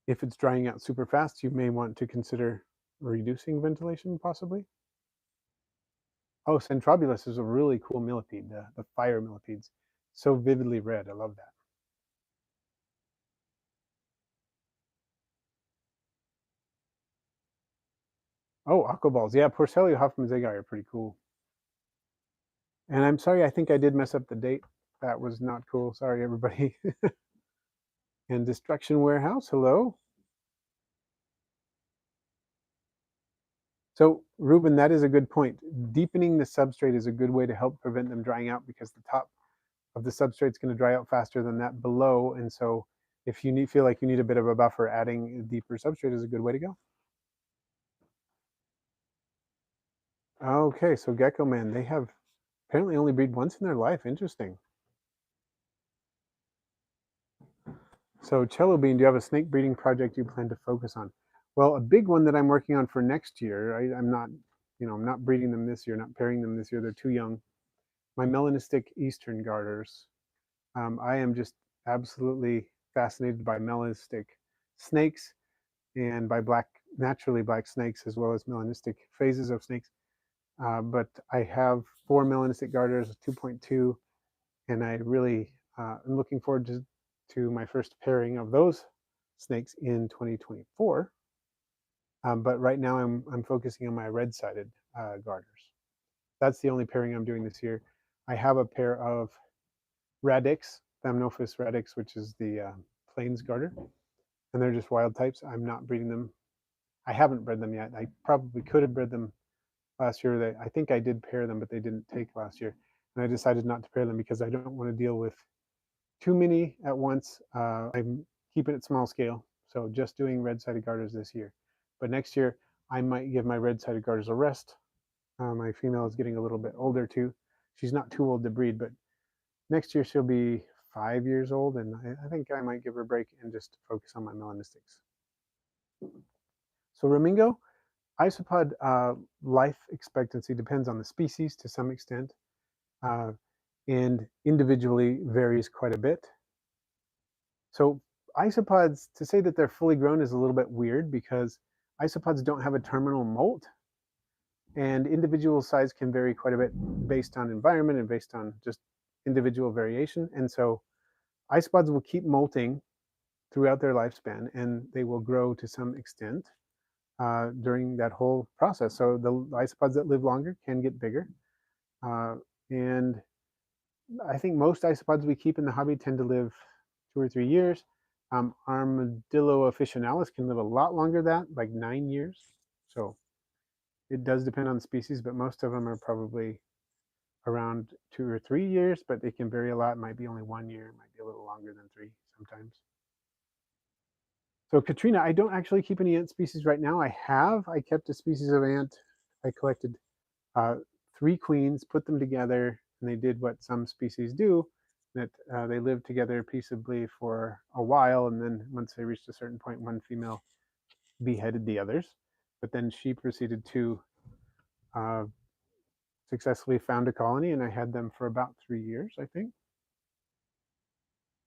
Speaker 1: If it's drying out super fast, you may want to consider reducing ventilation, possibly. Oh, Centrobulus is a really cool millipede, the fire millipedes. So vividly red, I love that. Oh, aquaballs, yeah, Porcellia hoffmannsegii are pretty cool. And I'm sorry, I think I did mess up the date. That was not cool. Sorry, everybody. And Destruction Warehouse, hello. So, Ruben, that is a good point. Deepening the substrate is a good way to help prevent them drying out, because the top of the substrate is going to dry out faster than that below. And so if you feel like you need a bit of a buffer, adding a deeper substrate is a good way to go. Okay, so Gecko Man, they have apparently only breed once in their life. Interesting. So Cello Bean, do you have a snake breeding project you plan to focus on? Well, a big one that I'm working on for next year, I'm not breeding them this year, not pairing them this year. They're too young. My melanistic eastern garters. I am just absolutely fascinated by melanistic snakes and by naturally black snakes, as well as melanistic phases of snakes. But I have 4 melanistic garters, 2.2, and I really am looking forward to my first pairing of those snakes in 2024. But right now I'm focusing on my red-sided garters. That's the only pairing I'm doing this year. I have a pair of radix, Thamnophis radix, which is the plains garter, and they're just wild types. I'm not breeding them. I haven't bred them yet. I probably could have bred them last year. I think I did pair them, but they didn't take last year. And I decided not to pair them because I don't want to deal with too many at once. I'm keeping it small scale, so just doing red-sided garters this year. But next year, I might give my red-sided garters a rest. My female is getting a little bit older too. She's not too old to breed, but next year she'll be 5 years old, and I think I might give her a break and just focus on my melanistics. So Ramingo, isopod life expectancy depends on the species to some extent, and individually varies quite a bit. So isopods, to say that they're fully grown is a little bit weird, because isopods don't have a terminal molt, and individual size can vary quite a bit based on environment and based on just individual variation. And so isopods will keep molting throughout their lifespan, and they will grow to some extent during that whole process. So the isopods that live longer can get bigger. And I think most isopods we keep in the hobby tend to live 2 or 3 years. Armadillo officinalis can live a lot longer than that, like 9 years. So it does depend on the species, but most of them are probably around 2 or 3 years, but it can vary a lot. It might be only 1 year, it might be a little longer than 3 sometimes. So Katrina, I don't actually keep any ant species right now. I kept a species of ant. I collected 3 queens, put them together, and they did what some species do, that they lived together peaceably for a while, and then once they reached a certain point, one female beheaded the others. But then she proceeded to successfully found a colony, and I had them for about 3 years, I think.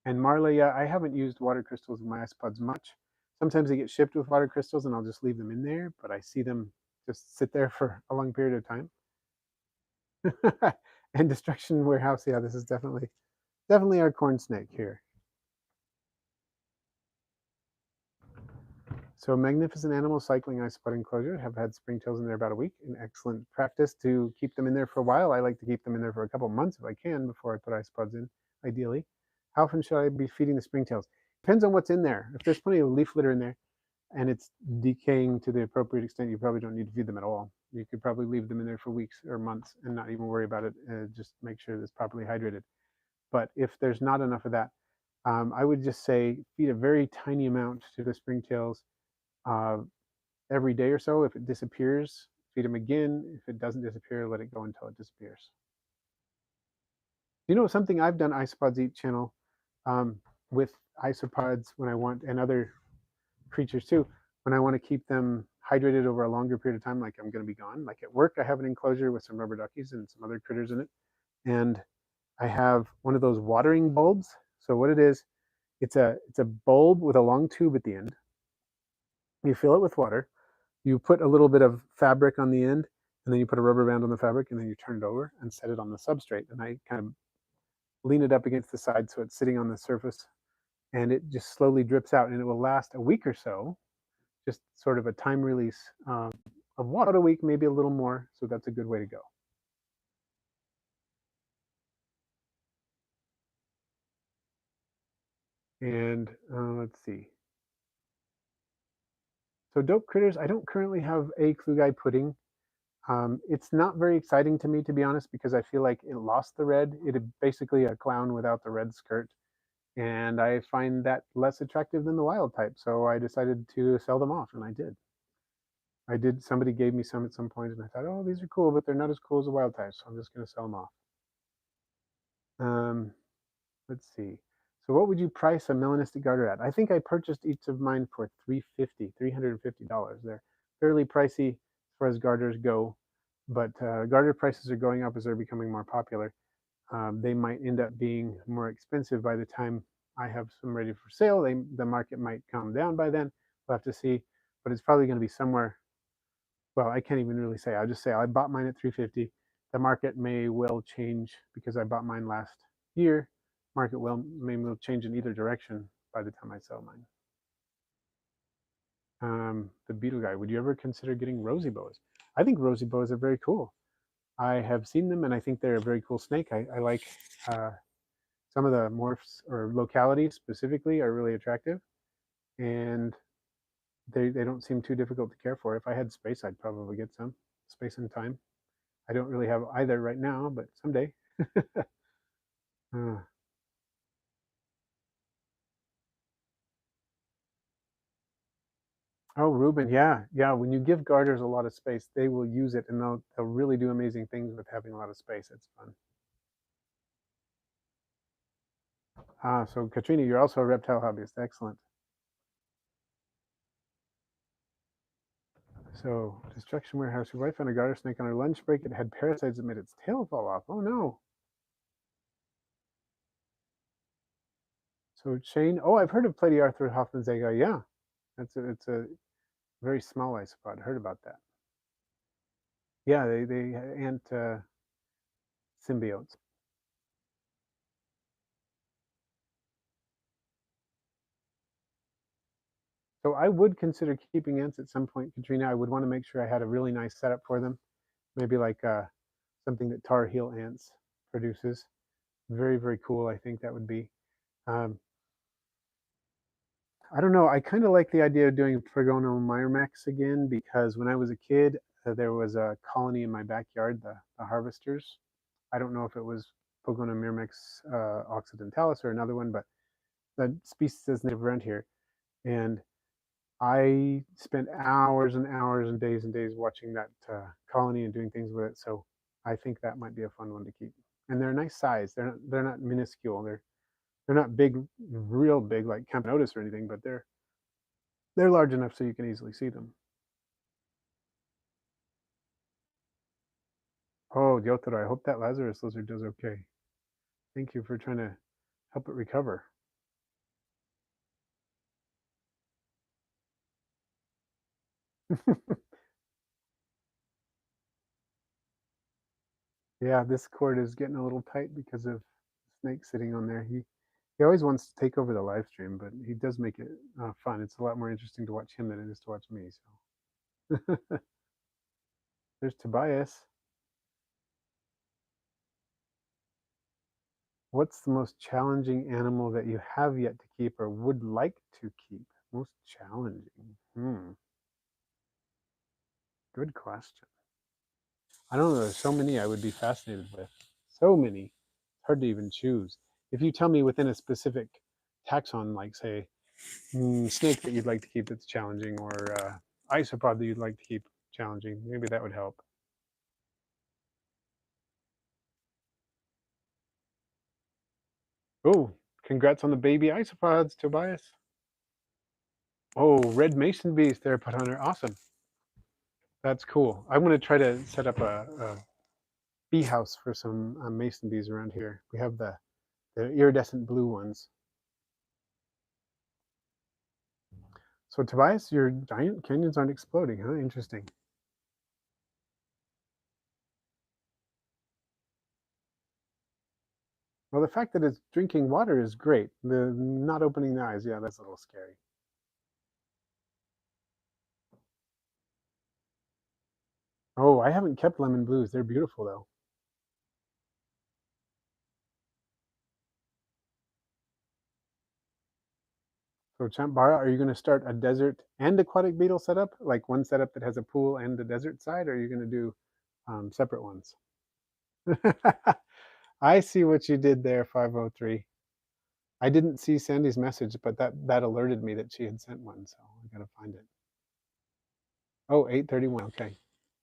Speaker 1: And Marley, I haven't used water crystals in my isopods much. Sometimes they get shipped with water crystals, and I'll just leave them in there, but I see them just sit there for a long period of time. And Destruction Warehouse, yeah, this is definitely our corn snake here. So magnificent animals cycling isopod enclosure have had springtails in there about a week. An excellent practice to keep them in there for a while. I like to keep them in there for a couple months if I can before I put isopods in, ideally. How often should I be feeding the springtails? Depends on what's in there. If there's plenty of leaf litter in there and it's decaying to the appropriate extent, you probably don't need to feed them at all. You could probably leave them in there for weeks or months and not even worry about it. Just make sure it's properly hydrated. But if there's not enough of that, I would just say feed a very tiny amount to the springtails uh, every day or so. If it disappears, feed them again. If it doesn't disappear, let it go until it disappears. You know, something I've done isopods eat channel with isopods when I want, and other creatures too, when I want to keep them hydrated over a longer period of time, like I'm going to be gone. Like at work, I have an enclosure with some rubber duckies and some other critters in it. And I have one of those watering bulbs. So what it is, it's a bulb with a long tube at the end. You fill it with water. You put a little bit of fabric on the end, and then you put a rubber band on the fabric, and then you turn it over and set it on the substrate. And I kind of lean it up against the side so it's sitting on the surface, and it just slowly drips out, and it will last a week or so, just sort of a time release of water, a week, maybe a little more. So that's a good way to go. And let's see. So dope critters, I don't currently have a clue guy pudding. It's not very exciting to me, to be honest, because I feel like it lost the red. It is basically a clown without the red skirt. And I find that less attractive than the wild type. So I decided to sell them off, and I did. Somebody gave me some at some point, and I thought, oh, these are cool, but they're not as cool as the wild type. So I'm just going to sell them off. Let's see. So what would you price a melanistic garter at? I think I purchased each of mine for $350. They're fairly pricey as far as garters go, but garter prices are going up as they're becoming more popular. They might end up being more expensive by the time I have some ready for sale. The market might calm down by then. We'll have to see, but it's probably going to be somewhere. Well, I can't even really say. I'll just say I bought mine at $350. The market may well change because I bought mine last year. Market may well change in either direction by the time I sell mine. The beetle guy. Would you ever consider getting rosy boas? I think rosy boas are very cool. I have seen them, and I think they're a very cool snake. I like some of the morphs or localities specifically are really attractive, and they don't seem too difficult to care for. If I had space, I'd probably get some. Space and time. I don't really have either right now, but someday. uh, oh, Ruben, yeah, yeah. When you give garters a lot of space, they will use it, and they'll really do amazing things with having a lot of space. It's fun. So Katrina, you're also a reptile hobbyist. Excellent. So, destruction warehouse. Your wife found a garter snake on her lunch break. It had parasites that made its tail fall off. Oh no. So Shane, oh, I've heard of Platyarthra hoffmannsegga. Yeah, it's a very small isopod. Heard about that. Yeah, they ant symbiotes. So I would consider keeping ants at some point, Katrina. I would want to make sure I had a really nice setup for them. Maybe like something that Tar Heel Ants produces. Very, very cool. I think that would be. Um, I don't know. I kind of like the idea of doing Aquarimax again because when I was a kid, there was a colony in my backyard, the harvesters. I don't know if it was Pogonomyrmex occidentalis or another one, but the species is native around here. And I spent hours and hours and days watching that colony and doing things with it. So I think that might be a fun one to keep. And they're a nice size. They're not minuscule. They're not big, real big like Camponotus or anything, but they're large enough so you can easily see them. Oh, Diotoro, I hope that Lazarus lizard does okay. Thank you for trying to help it recover. Yeah, this cord is getting a little tight because of the snake sitting on there. He always wants to take over the live stream, but he does make it fun. It's a lot more interesting to watch him than it is to watch me. So there's Tobias. What's the most challenging animal that you have yet to keep or would like to keep? Most challenging. Good question. I don't know. There's so many I would be fascinated with. So many. It's hard to even choose. If you tell me within a specific taxon, like say snake that you'd like to keep that's challenging, or isopod that you'd like to keep challenging, maybe that would help. Oh, congrats on the baby isopods, Tobias. Oh, red mason bees there, put hunter. Awesome. That's cool. I'm going to try to set up a bee house for some mason bees around here. We have the iridescent blue ones. So Tobias, your giant canyons aren't exploding, huh? Interesting. Well, the fact that it's drinking water is great. The not opening the eyes, yeah, that's a little scary. Oh, I haven't kept lemon blues. They're beautiful though. So Champbara, are you going to start a desert and aquatic beetle setup? Like one setup that has a pool and the desert side, or are you going to do separate ones? I see what you did there, 503. I didn't see Sandy's message, but that alerted me that she had sent one, so I gotta find it. Oh, 8:31. Okay,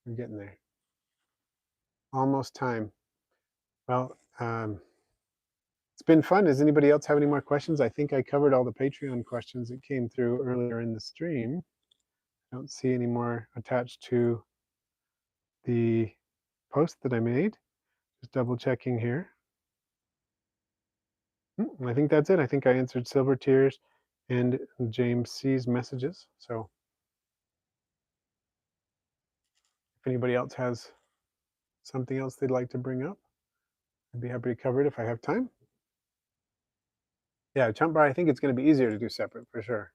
Speaker 1: we're getting there. Almost time. Well, it's been fun. Does anybody else have any more questions? I think I covered all the Patreon questions that came through earlier in the stream. I don't see any more attached to the post that I made. Just double checking here. I think that's it. I think I answered Silver Tears and James C's messages. So if anybody else has something else they'd like to bring up, I'd be happy to cover it if I have time. Yeah, Chump Bar, I think it's going to be easier to do separate for sure,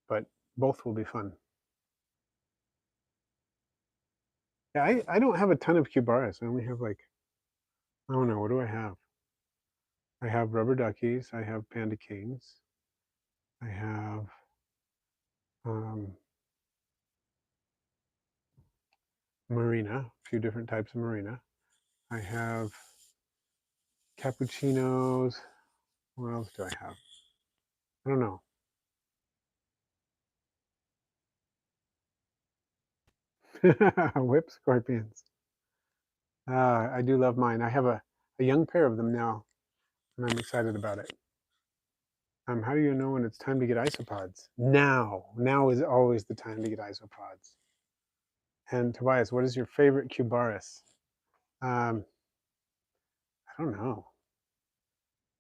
Speaker 1: but both will be fun. Yeah, I don't have a ton of Cubaris. I only have like, I don't know, what do I have? I have rubber duckies. I have panda kings. I have marina, a few different types of marina. I have cappuccinos. What else do I have? I don't know. Whip scorpions. I do love mine. I have a young pair of them now, and I'm excited about it. How do you know when it's time to get isopods? Now. Now is always the time to get isopods. And Tobias, what is your favorite Cubaris? I don't know.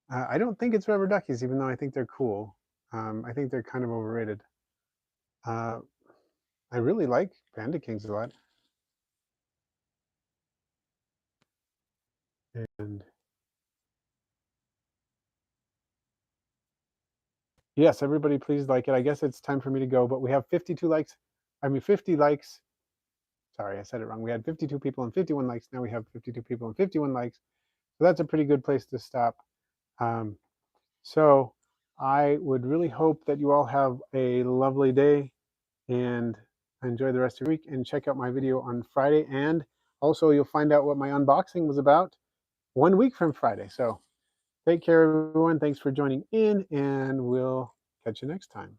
Speaker 1: I don't think it's rubber duckies, even though I think they're cool. I think they're kind of overrated. Uh, I really like panda kings a lot. And yes, everybody please like it. I guess it's time for me to go, but we have 52 likes. I mean, 50 likes. Sorry, I said it wrong. We had 52 people and 51 likes. Now we have 52 people and 51 likes. So that's a pretty good place to stop. So I would really hope that you all have a lovely day and enjoy the rest of your week, and check out my video on Friday. And also you'll find out what my unboxing was about 1 week from Friday. So take care, everyone. Thanks for joining in, and we'll catch you next time.